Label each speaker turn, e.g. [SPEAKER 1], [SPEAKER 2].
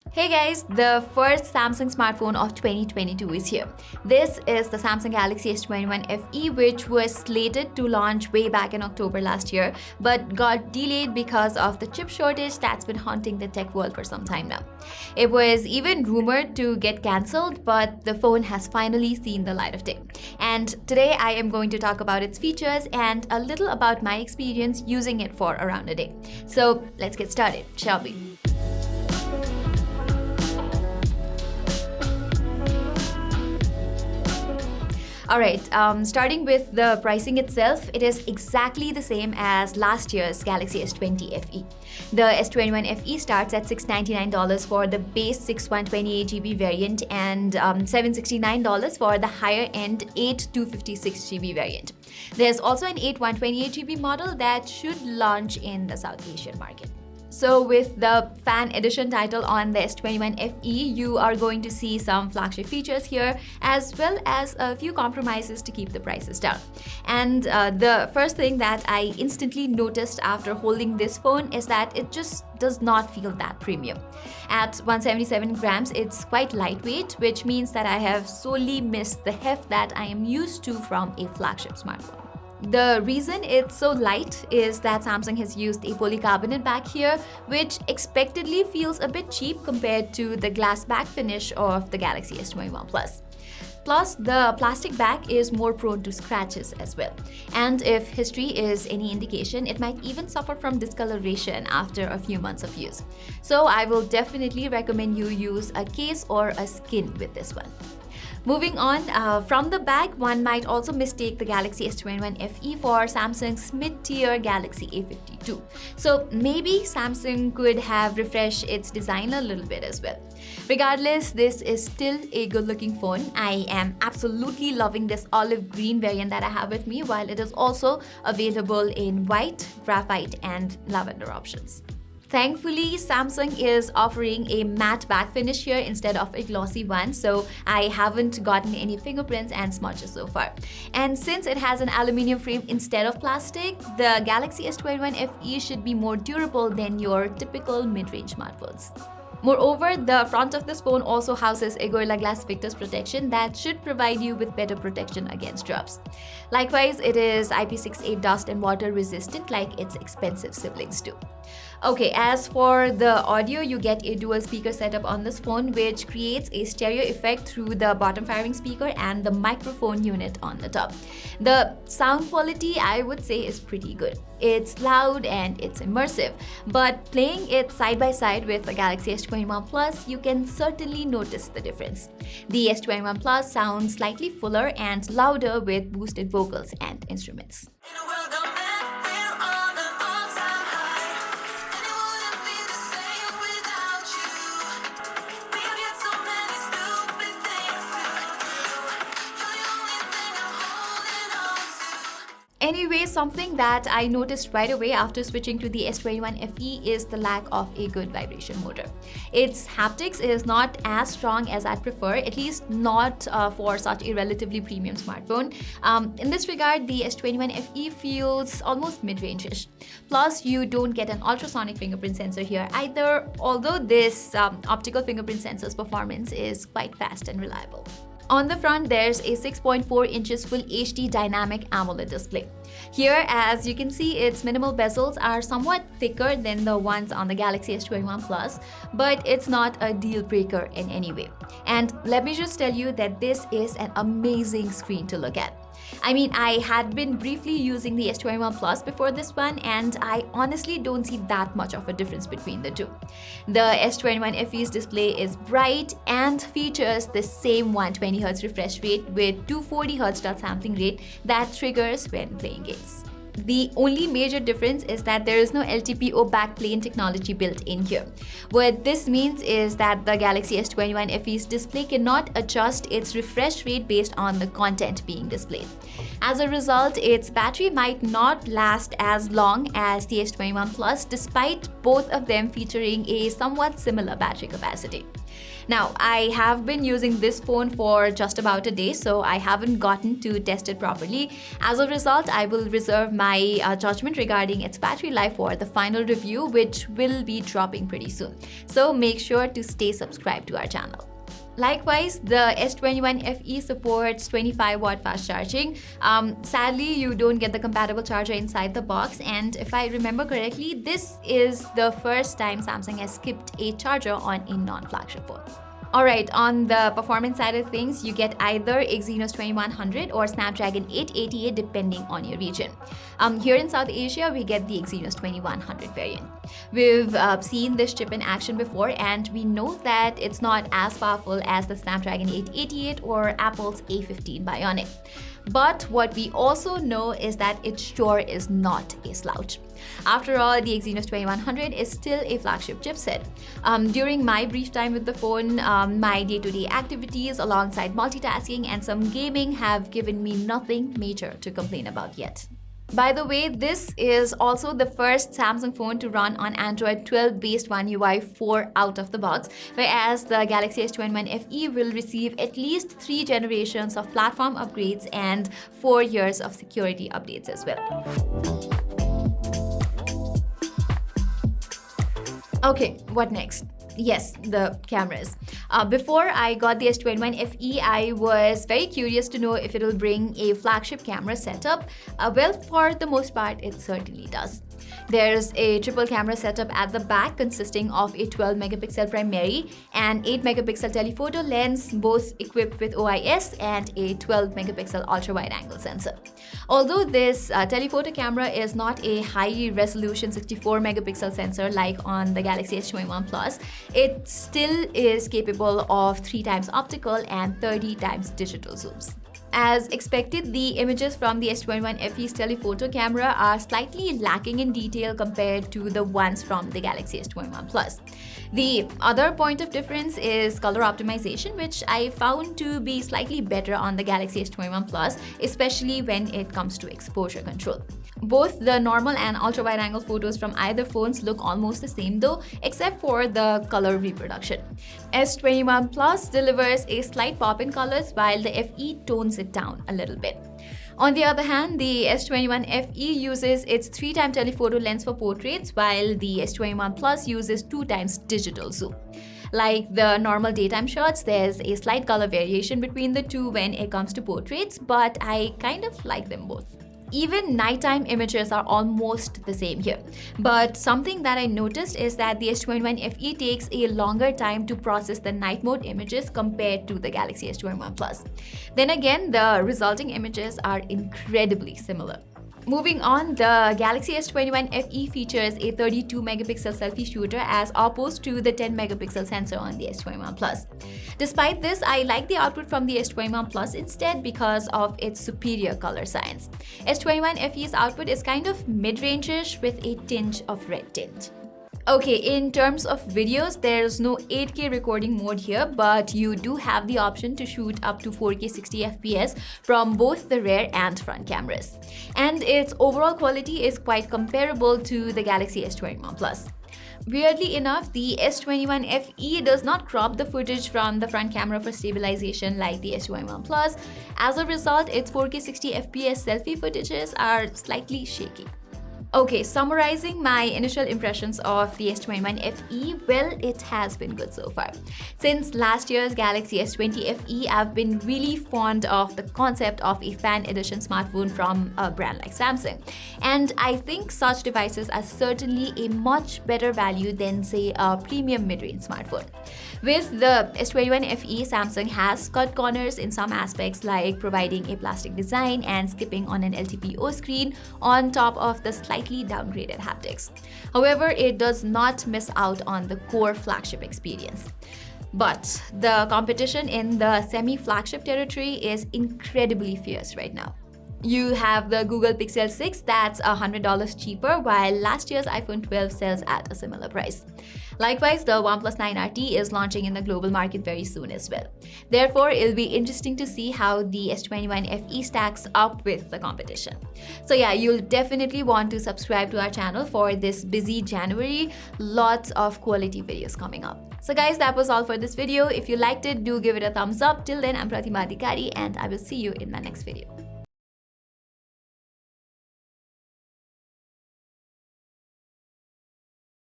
[SPEAKER 1] Hey guys, the first Samsung smartphone of 2022 is here. This is the Samsung Galaxy S21 FE, which was slated to launch way back in October last year, but got delayed because of the chip shortage that's been haunting the tech world for some time now. It was even rumored to get cancelled, but the phone has finally seen the light of day. And today I am going to talk about its features and a little about my experience using it for around a day. So let's get started, shall we? Alright, starting with the pricing itself, it is exactly the same as last year's Galaxy S20 FE. The S21 FE starts at $699 for the base 6128GB variant and $769 for the higher-end 8256GB variant. There's also an 8128GB model that should launch in the South Asian market. So with the Fan Edition title on the S21 FE, you are going to see some flagship features here, as well as a few compromises to keep the prices down. And the first thing that I instantly noticed after holding this phone is that it just does not feel that premium. At 177 grams, it's quite lightweight, which means that I have solely missed the heft that I am used to from a flagship smartphone. The reason it's so light is that Samsung has used a polycarbonate back here, which expectedly feels a bit cheap compared to the glass back finish of the Galaxy S21 Plus. Plus, the plastic back is more prone to scratches as well. And if history is any indication, it might even suffer from discoloration after a few months of use. So I will definitely recommend you use a case or a skin with this one. Moving on, from the back, one might also mistake the Galaxy S21 FE for Samsung's mid-tier Galaxy A52. So maybe Samsung could have refreshed its design a little bit as well. Regardless, this is still a good-looking phone. I am absolutely loving this olive green variant that I have with me, while it is also available in white, graphite, and lavender options. Thankfully, Samsung is offering a matte back finish here instead of a glossy one, so I haven't gotten any fingerprints and smudges so far. And since it has an aluminium frame instead of plastic, the Galaxy S21 FE should be more durable than your typical mid-range smartphones. Moreover, the front of this phone also houses a Gorilla Glass Victus protection that should provide you with better protection against drops. Likewise, it is IP68 dust and water resistant like its expensive siblings do. Okay, as for the audio, you get a dual speaker setup on this phone, which creates a stereo effect through the bottom firing speaker and the microphone unit on the top. The sound quality, I would say, is pretty good. It's loud and it's immersive, but playing it side by side with the Galaxy S21 Plus, you can certainly notice the difference. The S21 Plus sounds slightly fuller and louder with boosted vocals and instruments. Anyway, something that I noticed right away after switching to the S21 FE is the lack of a good vibration motor. Its haptics is not as strong as I'd prefer, at least not for such a relatively premium smartphone. In this regard, the S21 FE feels almost mid-range-ish. Plus, you don't get an ultrasonic fingerprint sensor here either, although this optical fingerprint sensor's performance is quite fast and reliable. On the front, there's a 6.4 inches Full HD dynamic AMOLED display. Here, as you can see, its minimal bezels are somewhat thicker than the ones on the Galaxy S21 Plus, but it's not a deal breaker in any way. And let me just tell you that this is an amazing screen to look at. I mean, I had been briefly using the S21 Plus before this one, and I honestly don't see that much of a difference between the two. The S21 FE's display is bright and features the same 120Hz refresh rate with 240Hz dot sampling rate that triggers when playing games. The only major difference is that there is no LTPO backplane technology built in here. What this means is that the Galaxy S21 FE's display cannot adjust its refresh rate based on the content being displayed. As a result, its battery might not last as long as the S21 Plus, despite both of them featuring a somewhat similar battery capacity. Now, I have been using this phone for just about a day, so I haven't gotten to test it properly. As a result, I will reserve my my judgment regarding its battery life for the final review, which will be dropping pretty soon. So make sure to stay subscribed to our channel. Likewise, the S21 FE supports 25-watt fast charging. Sadly, you don't get the compatible charger inside the box, and if I remember correctly, this is the first time Samsung has skipped a charger on a non-flagship phone. Alright, on the performance side of things, you get either Exynos 2100 or Snapdragon 888 depending on your region. Here in South Asia, we get the Exynos 2100 variant. We've seen this chip in action before, and we know that it's not as powerful as the Snapdragon 888 or Apple's A15 Bionic. But what we also know is that it sure is not a slouch. After all, the Exynos 2100 is still a flagship chipset. During my brief time with the phone, my day-to-day activities alongside multitasking and some gaming have given me nothing major to complain about yet. By the way, this is also the first Samsung phone to run on Android 12 based One UI 4 out of the box, whereas the Galaxy S21 FE will receive at least 3 generations of platform upgrades and 4 years of security updates as well. Okay, what next? Yes, the cameras. Before I got the S21 FE, I was very curious to know if it will bring a flagship camera setup. Well, for the most part, it certainly does. There's a triple camera setup at the back consisting of a 12 megapixel primary and 8 megapixel telephoto lens, both equipped with OIS, and a 12 megapixel ultra wide angle sensor. Although this telephoto camera is not a high resolution 64 megapixel sensor like on the Galaxy S21 Plus, it still is capable of 3 times optical and 30 times digital zooms. As expected, the images from the S21 FE's telephoto camera are slightly lacking in detail compared to the ones from the Galaxy S21 Plus. The other point of difference is color optimization, which I found to be slightly better on the Galaxy S21 Plus, especially when it comes to exposure control. Both the normal and ultra wide angle photos from either phones look almost the same though, except for the color reproduction. S21 Plus delivers a slight pop in colors, while the FE tones it down a little bit. On the other hand, the S21 FE uses its 3 times telephoto lens for portraits, while the S21 Plus uses 2 times digital zoom. Like the normal daytime shots, there's a slight color variation between the two when it comes to portraits, but I kind of like them both. Even nighttime images are almost the same here. But something that I noticed is that the S21 FE takes a longer time to process the night mode images compared to the Galaxy S21 Plus. Then again, the resulting images are incredibly similar. Moving on, the Galaxy S21 FE features a 32 megapixel selfie shooter as opposed to the 10 megapixel sensor on the S21 Plus. Despite this, I like the output from the S21 Plus instead because of its superior color science. S21 FE's output is kind of mid-range-ish with a tinge of red tint. Okay, in terms of videos, there's no 8K recording mode here, but you do have the option to shoot up to 4K 60 FPS from both the rear and front cameras. And its overall quality is quite comparable to the Galaxy S21 Plus. Weirdly enough, the S21 FE does not crop the footage from the front camera for stabilization like the S21 Plus. As a result, its 4K 60 FPS selfie footages are slightly shaky. Okay, summarizing my initial impressions of the S21 FE, well, it has been good so far. Since last year's Galaxy S20 FE, I've been really fond of the concept of a fan edition smartphone from a brand like Samsung. And I think such devices are certainly a much better value than, say, a premium mid-range smartphone. With the S21 FE, Samsung has cut corners in some aspects, like providing a plastic design and skipping on an LTPO screen on top of the slightly downgraded haptics. However, it does not miss out on the core flagship experience. But the competition in the semi-flagship territory is incredibly fierce right now. You have the Google Pixel 6 that's $100 cheaper, while last year's iPhone 12 sells at a similar price. Likewise, the OnePlus 9RT is launching in the global market very soon as well. Therefore, it'll be interesting to see how the S21 FE stacks up with the competition. So yeah, you'll definitely want to subscribe to our channel for this busy January. Lots of quality videos coming up. So guys, that was all for this video. If you liked it, do give it a thumbs up. Till then, I'm Pratima and I will see you in my next video.